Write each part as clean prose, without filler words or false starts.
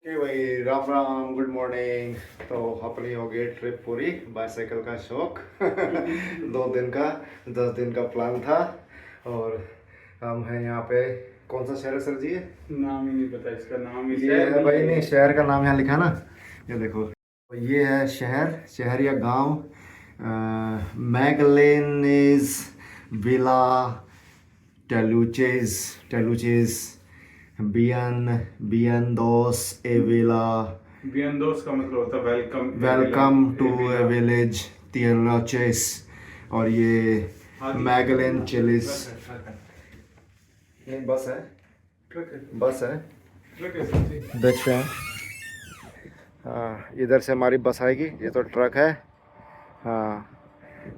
Okay भाई, Ram Ram, good morning. तो अपनी हो गई ट्रिप पूरी, बाईसाइकिल का शौक 2 दिन का, 10 दिन का प्लान था। और हम हैं यहाँ पे। कौन सा शहर है सर जी? नाम ही नहीं पता इसका। नाम ही ये शहर है नहीं भाई, है नहीं ये। शहर का नाम यहाँ लिखा है ना, ये देखो। तो ये है शहर, शहर या गांव। मैगलेनेज विला टेलुचेज, टेलुचेज बियन बियन दोस एविला। बियंदोस का मतलब होता है welcome welcome to a Avila. Village तियलाचेस। और ये मैगलेन चिलीज। ट्रक है। नहीं बस है, ट्रक है। बस है। ट्रक है सच्ची। देखते हैं। हाँ, इधर से हमारी बस आएगी, ये तो ट्रक है। हाँ,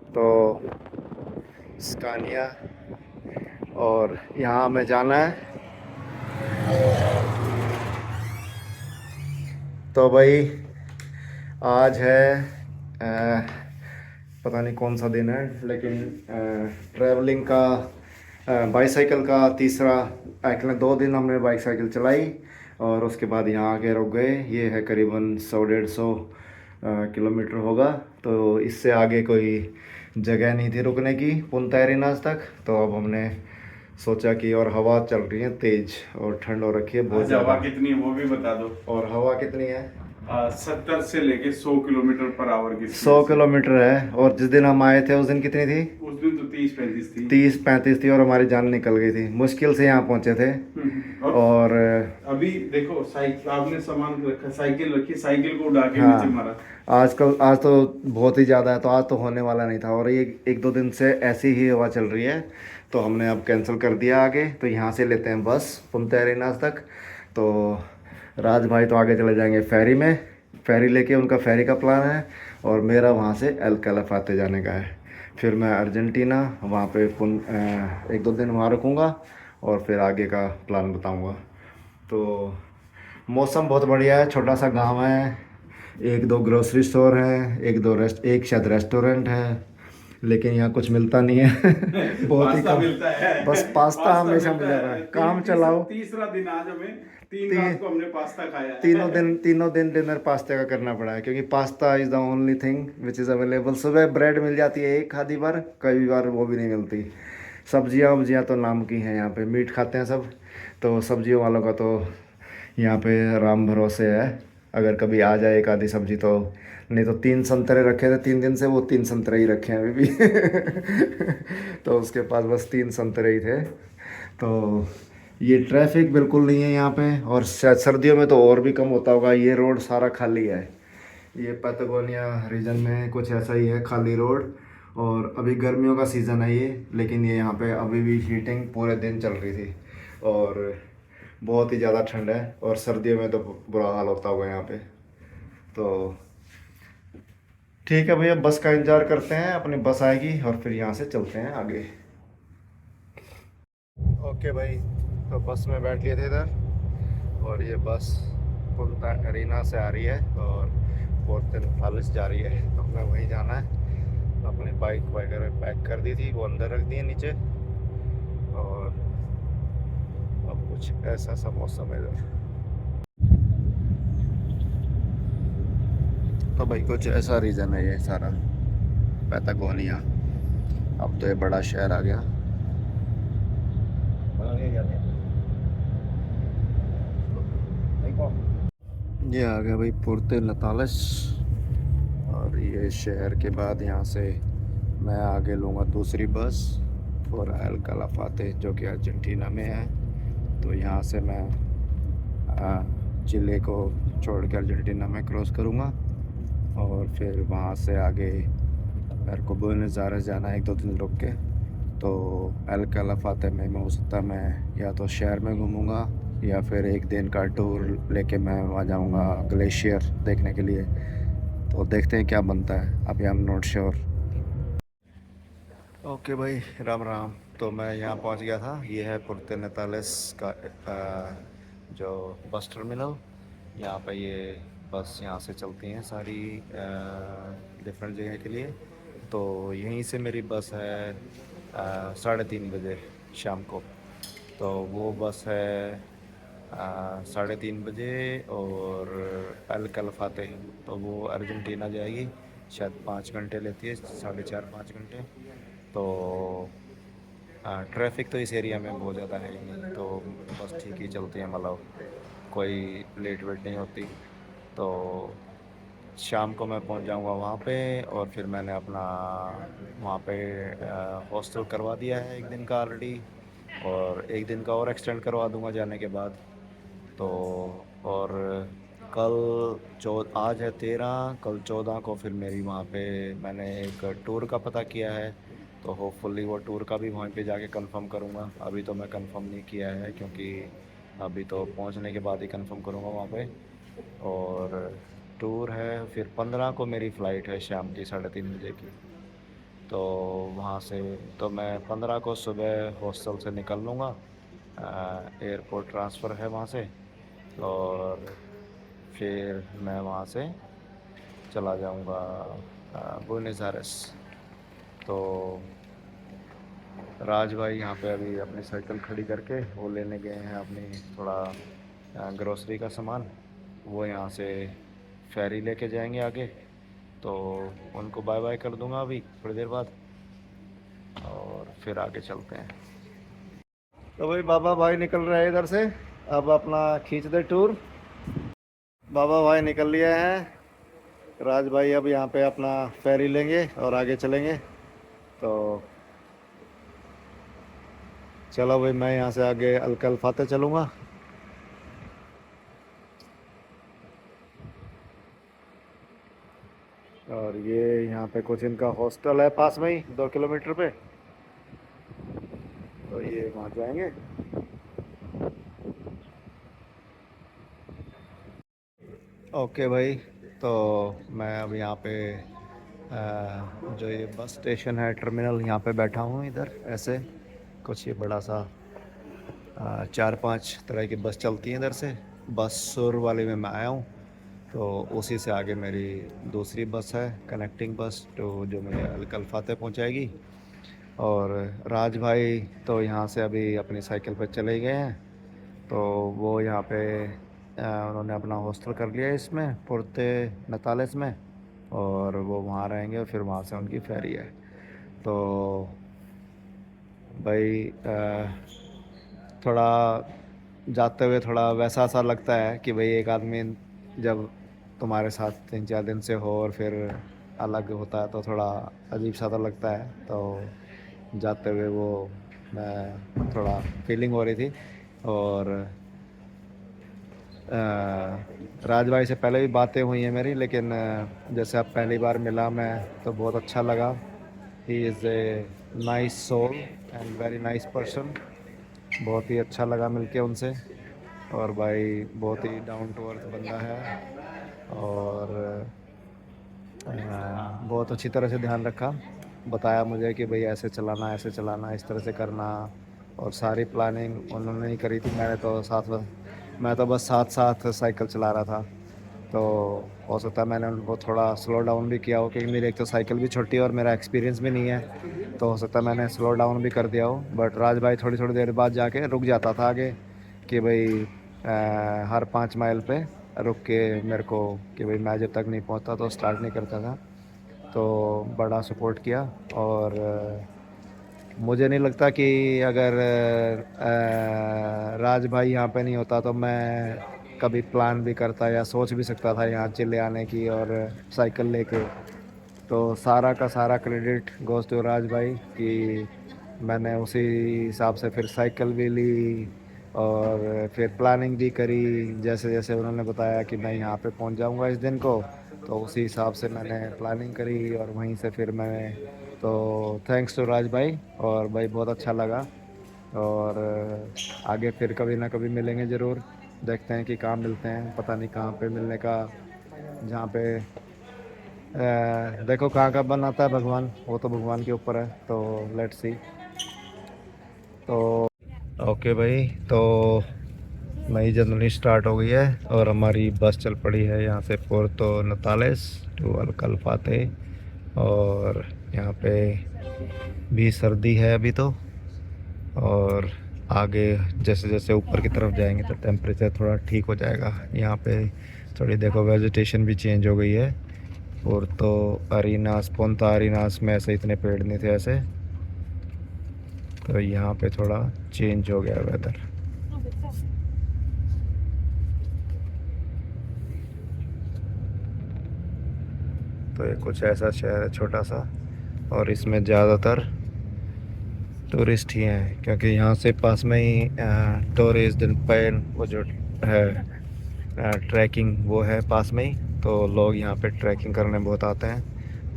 तो स्कानिया। और यहाँ हमें जाना है। तो भाई आज है पता नहीं कौन सा दिन है, लेकिन ट्रैवलिंग का, बाईसाइकिल का तीसरा। एक्चुअली 2 दिन हमने बाईसाइकिल चलाई और उसके बाद यहाँ आके रुक गए। ये है करीबन 100-150 किलोमीटर होगा। तो इससे आगे कोई जगह नहीं थी रुकने की पुंता एरिनाज तक। तो अब हमने सोचा कि, और हवा चल रही है तेज और ठंड हो रखी है बहुत आज हवा ज़्यादा। कितनी है वो भी बता दो। और हवा कितनी है? 70 से लेके 100 किलोमीटर पर आवर की सौ स्पीड से। किलोमीटर है। और जिस दिन हम आए थे उस दिन कितनी थी? उस दिन तो 30-35 थी। 30-35 थी और हमारी जान निकल गई थी। मुश्किल से यहाँ पहुँचे थे। और और अभी देखो, साइकिल आपने सामान रखा, साइकिल रखी, साइकिल को उड़ा के नीचे हाँ, मारा। आजकल आज तो बहुत ही ज़्यादा है, तो आज तो होने वाला नहीं था। और ये 1-2 दिन से ऐसी ही हवा चल रही है, तो हमने अब कैंसिल कर दिया आगे। तो यहाँ से लेते हैं बस पुंता एरिनाज तक। तो राज भाई तो आगे चले जाएंगे फेरी में, फेरी लेके, उनका फेरी का प्लान है। और मेरा वहाँ से एल कैलाफाते जाने का है। फिर मैं अर्जेंटीना वहाँ पे 1-2 दिन वहाँ रुकूँगा और फिर आगे का प्लान बताऊँगा। तो मौसम बहुत बढ़िया है, छोटा सा गांव है। 1-2 ग्रोसरी स्टोर हैं, एक शायद रेस्टोरेंट है, लेकिन यहाँ कुछ मिलता नहीं है बहुत ही पास्ता कम। मिलता है। बस पास्ता पास्ता हमेशा मिलता मिलेगा, है। काम चलाओ। तीसरा दिन आज हमें, 3 रात ती, को हमने पास्ता खाया तीनों है। दिन तीनों दिन डिनर पास्ता का करना पड़ा है, क्योंकि pasta is the only thing which is available. सुबह ब्रेड मिल जाती है एक आधी बार, कई बार वो भी नहीं मिलती। सब्जियाँ वब्जियाँ तो नाम की हैं, यहाँ पे मीट खाते हैं सब। तो सब्जियों वालों का तो यहाँ पे राम भरोसे है, अगर कभी आ जाए एक आधी सब्जी तो। नहीं तो 3 संतरे रखे थे 3 दिन से, वो 3 संतरे ही रखे हैं अभी भी तो उसके पास बस 3 संतरे ही थे। तो ये ट्रैफिक बिल्कुल नहीं है यहाँ पे। और शायद सर्दियों में तो और भी कम होता होगा, ये रोड सारा खाली है। ये पैटागोनिया रीजन में कुछ ऐसा ही है, खाली रोड। और अभी गर्मियों का सीज़न है ये, लेकिन ये यहाँ पे अभी भी हीटिंग पूरे दिन चल रही थी। और बहुत ही ज़्यादा ठंड है, और सर्दियों में तो बुरा हाल होता होगा यहाँ पे। तो ठीक है भैया, बस का इंतज़ार करते हैं, अपनी बस आएगी और फिर यहाँ से चलते हैं आगे। ओके भाई, तो बस में बैठ लिए थे इधर। और ये बस पुंता एरिना से आ रही है और पोर्ट पैलेस जा रही है। तो हमें वहीं जाना है। अपनी बाइक वगैरह पैक कर दी थी, वो अंदर रख दी है नीचे। और अब कुछ ऐसा सा मौसम है इधर। तो भाई कुछ ऐसा रीज़न है ये सारा, पैटागोनिया। अब तो ये बड़ा शहर आ गया। ये आ गया भाई पुर्ते नतालस। और ये शहर के बाद यहाँ से मैं आगे लूँगा दूसरी बस फॉर एल कैलाफाते, जो कि अर्जेंटीना में है। तो यहाँ से मैं चिले को छोड़ के अर्जेंटीना में क्रॉस करूँगा। और फिर वहाँ से आगे मेरे को बुएनस आयर्स जाना है 1-2 दिन रुक के। तो एल कैलाफाते में हो सकता है मैं या तो शहर में घूमूंगा, या फिर 1 दिन का टूर लेके मैं वहाँ जाऊँगा ग्लेशियर देखने के लिए। तो देखते हैं क्या बनता है, अभी I am not sure. Okay भाई, राम राम। तो मैं यहाँ पहुँच गया था। ये है पुर्ते नतालेस का जो बस टर्मिनल। यहाँ पे ये बस यहाँ से चलती हैं सारी डिफरेंट जगह के लिए। तो यहीं से मेरी बस है 3:30 बजे शाम को। तो वो बस है 3:30 बजे। और अल कलफाते, तो वो अर्जेंटीना जाएगी, शायद 5 घंटे लेती है, 4.5-5 घंटे। तो ट्रैफिक तो इस एरिया में बहुत ज़्यादा है ही नहीं, तो बस ठीक ही चलती है, मतलब कोई लेट वेट नहीं होती। तो शाम को मैं पहुंच जाऊंगा वहाँ पे, और फिर मैंने अपना वहाँ पे हॉस्टल करवा दिया है 1 दिन का ऑलरेडी, और 1 दिन का और एक्सटेंड करवा दूंगा जाने के बाद। तो और कल आज है 13, कल 14 को फिर मेरी वहाँ पे मैंने एक टूर का पता किया है, तो होपफुली वो टूर का भी वहीं पे जाके कंफर्म करूँगा। अभी तो मैं कंफर्म नहीं किया है, क्योंकि अभी तो पहुँचने के बाद ही कंफर्म करूँगा वहाँ पे। और टूर है, फिर 15 को मेरी फ़्लाइट है शाम की 3:30 बजे की। तो वहाँ से तो मैं 15 को सुबह हॉस्टल से निकल लूँगा, एयरपोर्ट ट्रांसफ़र है वहाँ से, और फिर मैं वहाँ से चला जाऊँगा बुएनोस आयर्स। तो राज भाई यहाँ पे अभी अपनी साइकिल खड़ी करके वो लेने गए हैं अपनी थोड़ा ग्रोसरी का सामान, वो यहाँ से फेरी लेके जाएंगे आगे। तो उनको बाय बाय कर दूंगा अभी थोड़ी देर बाद, और फिर आगे चलते हैं। तो भाई बाबा भाई निकल रहे हैं इधर से, अब अपना खींच दे टूर। बाबा भाई निकल लिए हैं, राज भाई अब यहाँ पे अपना फेरी लेंगे और आगे चलेंगे। तो चलो भाई, मैं यहाँ से आगे अलकल फाते चलूँगा। और ये यहाँ पे कुछ इनका हॉस्टल है पास में ही 2 किलोमीटर पे, तो ये वहाँ जाएंगे। ओके भाई, तो मैं अब यहाँ पे जो ये बस स्टेशन है, टर्मिनल, यहाँ पे बैठा हूँ इधर ऐसे। कुछ ये बड़ा सा 4-5 तरह की बस चलती हैं इधर से। बस सुर वाले में मैं आया हूँ, तो उसी से आगे मेरी दूसरी बस है, कनेक्टिंग बस, तो जो मुझे अलकल फाते पहुँचाएगी। और राज भाई तो यहाँ से अभी अपनी साइकिल पर चले गए हैं, तो वो यहाँ पे उन्होंने अपना हॉस्टल कर लिया है इसमें पुरते नतालिस में, और वो वहाँ रहेंगे, और फिर वहाँ से उनकी फेरी है। तो भाई थोड़ा जाते हुए थोड़ा वैसा सा लगता है कि भाई एक आदमी जब तुम्हारे साथ 3-4 दिन से हो और फिर अलग होता है, तो थोड़ा अजीब सा तो लगता है। तो जाते हुए वो थोड़ा फीलिंग हो रही थी। और राज भाई से पहले भी बातें हुई हैं मेरी, लेकिन जैसे अब पहली बार मिला मैं, तो बहुत अच्छा लगा। He is a nice soul and very nice person. बहुत ही अच्छा लगा मिलके उनसे। और भाई बहुत ही डाउन टू अर्थ बंदा है, और बहुत अच्छी तरह से ध्यान रखा, बताया मुझे कि भाई ऐसे चलाना, ऐसे चलाना, इस तरह से करना। और सारी प्लानिंग उन्होंने ही करी थी, मैं तो बस साथ साथ साइकिल चला रहा था। तो हो सकता है मैंने उनको थोड़ा स्लो डाउन भी किया हो, क्योंकि मेरी एक तो साइकिल भी छोटी है और मेरा एक्सपीरियंस भी नहीं है, तो हो सकता है मैंने स्लो डाउन भी कर दिया हो। बट राज भाई थोड़ी थोड़ी देर बाद जाके रुक जाता था आगे, कि भाई हर 5 माइल पे रुक के मेरे को, कि भाई मैं जब तक नहीं पहुंचता तो स्टार्ट नहीं करता था। तो बड़ा सपोर्ट किया। और मुझे नहीं लगता कि अगर राज भाई यहाँ पे नहीं होता तो मैं कभी प्लान भी करता या सोच भी सकता था यहाँ चिल्ले आने की और साइकिल लेके। तो सारा का सारा क्रेडिट गोज़ टू राज भाई, कि मैंने उसी हिसाब से फिर साइकिल भी ली और फिर प्लानिंग भी करी, जैसे जैसे उन्होंने बताया कि मैं यहाँ पे पहुँच जाऊँगा इस दिन को, तो उसी हिसाब से मैंने प्लानिंग करी, और वहीं से फिर मैंने, तो थैंक्स टू राज भाई। और भाई बहुत अच्छा लगा। और आगे फिर कभी ना कभी मिलेंगे ज़रूर, देखते हैं कि कहाँ मिलते हैं, पता नहीं कहाँ पे मिलने का, जहाँ पे देखो कहाँ का बनाता है भगवान, वो तो भगवान के ऊपर है, तो लेट्स सी। तो ओके भाई, तो नई जर्नी स्टार्ट हो गई है, और हमारी बस चल पड़ी है यहाँ से पुर्तो नतालिस टू अलकलफाते। और यहाँ पे भी सर्दी है अभी तो, और आगे जैसे जैसे ऊपर की तरफ जाएंगे तो टेम्परेचर थोड़ा ठीक हो जाएगा। यहाँ पे थोड़ी देखो वेजिटेशन भी चेंज हो गई है। और तो अरीनास पोंता अरीनास में ऐसे इतने पेड़ नहीं थे ऐसे, तो यहाँ पे थोड़ा चेंज हो गया वेदर। तो ये कुछ ऐसा शहर है छोटा सा, और इसमें ज़्यादातर टूरिस्ट ही हैं, क्योंकि यहाँ से पास में ही टूरिस्ट पैन वो जो है ट्रैकिंग वो है पास में ही, तो लोग यहाँ पे ट्रैकिंग करने बहुत आते हैं।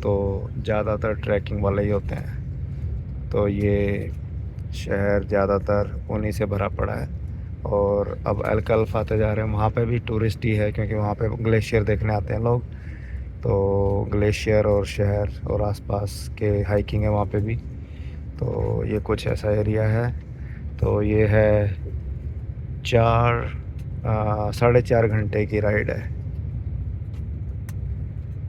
तो ज़्यादातर ट्रैकिंग वाले ही होते हैं। तो ये शहर ज़्यादातर उन्हीं से भरा पड़ा है। और अब अलकल्फ आते जा रहे हैं, वहाँ पे भी टूरिस्ट ही है, क्योंकि वहाँ पे ग्लेशियर देखने आते हैं लोग। तो ग्लेशियर और शहर और आसपास के हाइकिंग है वहाँ पे भी। तो ये कुछ ऐसा एरिया है। तो ये है 4.5 घंटे की राइड है।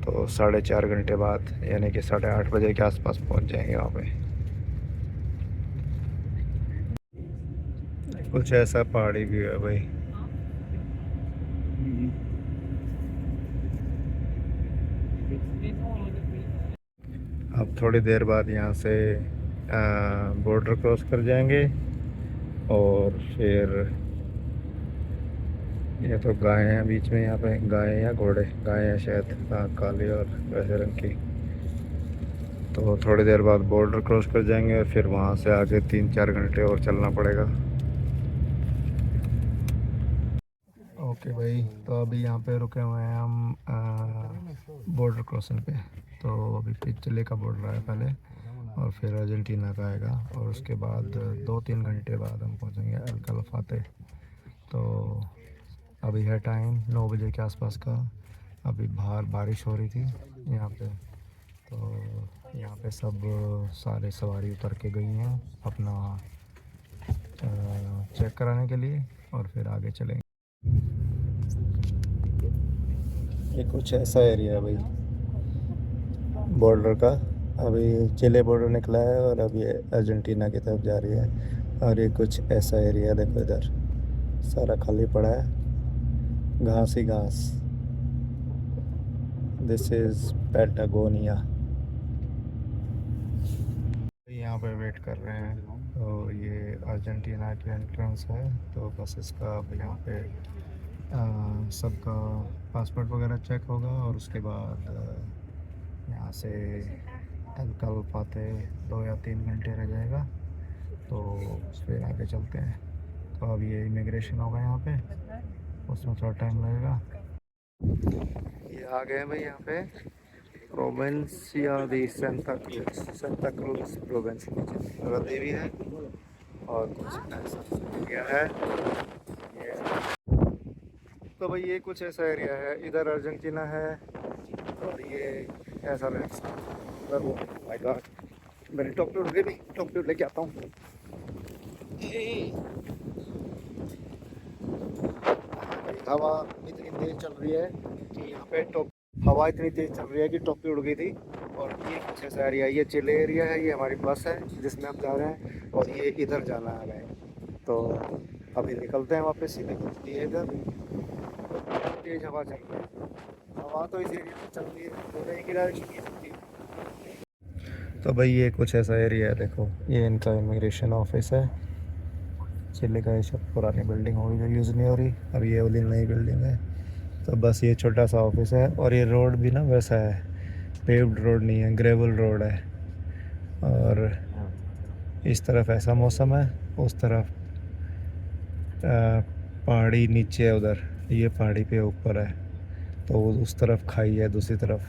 तो 4.5 घंटे बाद यानी कि 8:30 बजे के आसपास पहुँच जाएंगे वहाँ पे। कुछ ऐसा पहाड़ी व्यू है भाई। अब थोड़ी देर बाद यहाँ से बॉर्डर क्रॉस कर जाएंगे, और फिर ये तो गाय हैं बीच में, यहाँ पे गाय या घोड़े, गाय हैं शायद, काली और वैसे रंग की। तो थोड़ी देर बाद बॉर्डर क्रॉस कर जाएंगे, और फिर वहाँ से आगे 3-4 घंटे और चलना पड़ेगा। ओके भाई, तो अभी यहाँ पे रुके हुए हैं हम बॉर्डर क्रॉसिंग पे। तो अभी चिले का बॉर्डर है पहले, और फिर अर्जेंटीना का आएगा, और उसके बाद 2-3 घंटे बाद हम पहुँचेंगे अलकलफाते। तो अभी है टाइम 9 बजे के आसपास का। अभी बाहर बारिश हो रही थी यहाँ पे। तो यहाँ पे सब सारे सवारी उतर के गई हैं अपना चेक कराने के लिए, और फिर आगे चलेंगे। ये कुछ ऐसा एरिया है भाई बॉर्डर का। अभी चिले बॉर्डर निकला है, और अब ये अर्जेंटीना की तरफ जा रही है। और ये कुछ ऐसा एरिया देखो, इधर सारा खाली पड़ा है, घास ही घास। This is Patagonia. यहाँ पे वेट कर रहे हैं। तो ये अर्जेंटीना की एंट्रेंस है। तो बस इसका अब यहाँ पे सबका पासपोर्ट वगैरह चेक होगा, और उसके बाद यहाँ से अलकलफाते 2 या 3 घंटे रह जाएगा। तो फिर आगे चलते हैं। तो अब ये इमिग्रेशन होगा यहाँ पे, उसमें थोड़ा टाइम लगेगा। ये आ गए भाई यहाँ पे प्रोवेंसिया दी सेंटा क्रूज प्रोवेंस की जगह देवी है, और कुछ ऐसा एरिया है ये। तो भाई ये कुछ ऐसा एरिया है, इधर अर्जेंटीना है, और ये ऐसा है। माय गॉड, मेरी टोपी उड़ गई भी, टोपी लेके आता हूँ। हवा इतनी तेज चल रही है कि यहाँ पे हवा इतनी तेज चल रही है कि टोपी उड़ गई थी। और ये कुछ ऐसा एरिया, ये चिले एरिया है, ये हमारी बस है जिसमें हम जा रहे हैं, और ये इधर जाना है हमें। तो अभी निकलते हैं वापस, सीधे निकलती है इधर। तो तेज हवा चल रही है, हवा तो इस एरिया में चल रही है, तो एक ही डायरेक्शन ही चलती है। तो भाई ये कुछ ऐसा एरिया है, देखो ये इनका इमिग्रेशन ऑफिस है। चिल्ले का ये सब पुरानी बिल्डिंग होगी जो यूज़ नहीं हो रही, अब ये वाली नई बिल्डिंग है। तो बस ये छोटा सा ऑफिस है, और ये रोड भी ना वैसा है, पेव्ड रोड नहीं है, ग्रेवल रोड है। और इस तरफ ऐसा मौसम है, उस तरफ पहाड़ी नीचे है, उधर ये पहाड़ी पे ऊपर है, तो उस तरफ खाई है दूसरी तरफ।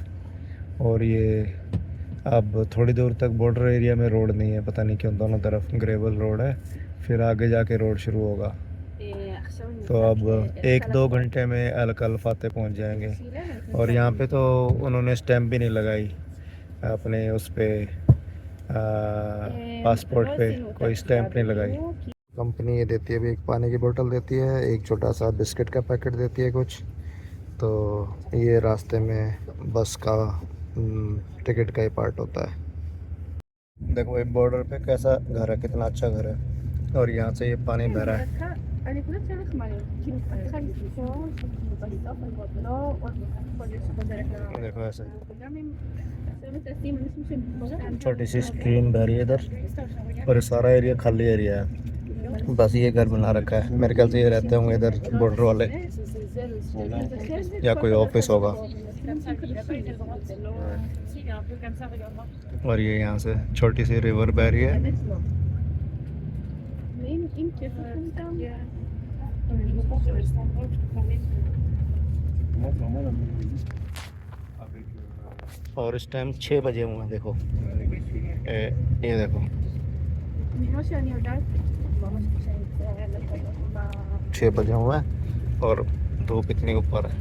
और ये अब थोड़ी दूर तक बॉर्डर एरिया में रोड नहीं है, पता नहीं क्यों, दोनों तरफ ग्रेवल रोड है, फिर आगे जाके रोड शुरू होगा। तो अब 1-2 घंटे में अलकलफाते पहुंच जाएंगे। और यहाँ पे तो उन्होंने स्टैम्प भी नहीं लगाई अपने उस पे, पासपोर्ट पे कोई स्टैम्प नहीं लगाई। कंपनी ये देती है, भी एक पानी की बोतल देती है, एक छोटा सा बिस्किट का पैकेट देती है कुछ। तो ये रास्ते में बस का टिकट का ही पार्ट होता है। देखो ये बॉर्डर पे कैसा घर है, कितना अच्छा घर है। और यहाँ से ये पानी बह रहा है। देखो ऐसे छोटी सी स्ट्रीम बह रही है इधर, और ये सारा एरिया खाली एरिया है, बस ये घर बना रखा है। मेरे ख्याल से ये रहते होंगे इधर बॉर्डर वाले, या कोई ऑफिस होगा। और ये यहाँ से छोटी सी रिवर बह रही है। और इस टाइम 6 बजे हुए हैं, देखो ये देखो 6 बजे हुए हैं और धूप इतनी ऊपर है।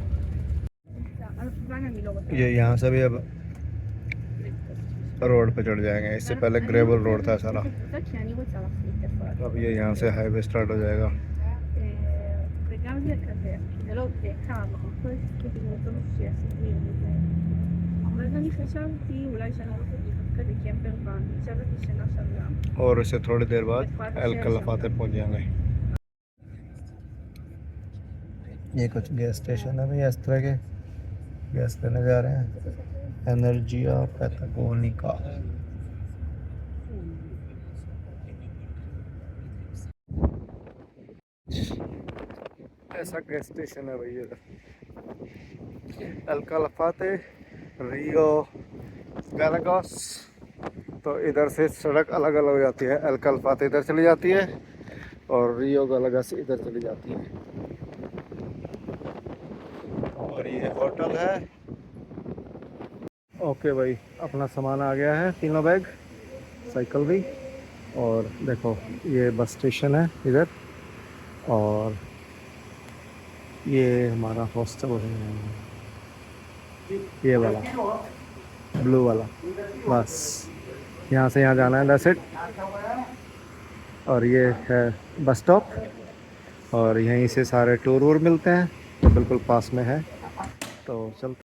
ये यहाँ से भी अब रोड पे चढ़ जाएंगे, इससे पहले ग्रेवल रोड था सारा, अब ये यहाँ से हाईवे स्टार्ट हो जाएगा। और इससे थोड़ी देर बाद एल कलफाते पहुँच जाएंगे। ये कुछ गैस स्टेशन है भैया, इस तरह के गैस लेने जा रहे हैं। एनर्जिया पैटागोनिका। ऐसा गैस स्टेशन है भैया, एल कलफाते रियो गैलागोस। तो इधर से सड़क अलग अलग हो जाती है, एल कलफाते इधर चली जाती है और रियो गैलागोस इधर चली जाती है। और ये होटल है। ओके भाई, अपना सामान आ गया है, तीनों बैग, साइकिल भी। और देखो ये बस स्टेशन है इधर, और ये हमारा हॉस्टल है, ये वाला ब्लू वाला। बस यहाँ से यहाँ जाना है, दैट्स इट। और ये है बस स्टॉप, और यहीं से सारे टूर वूर मिलते हैं, तो बिल्कुल पास में है, तो चलते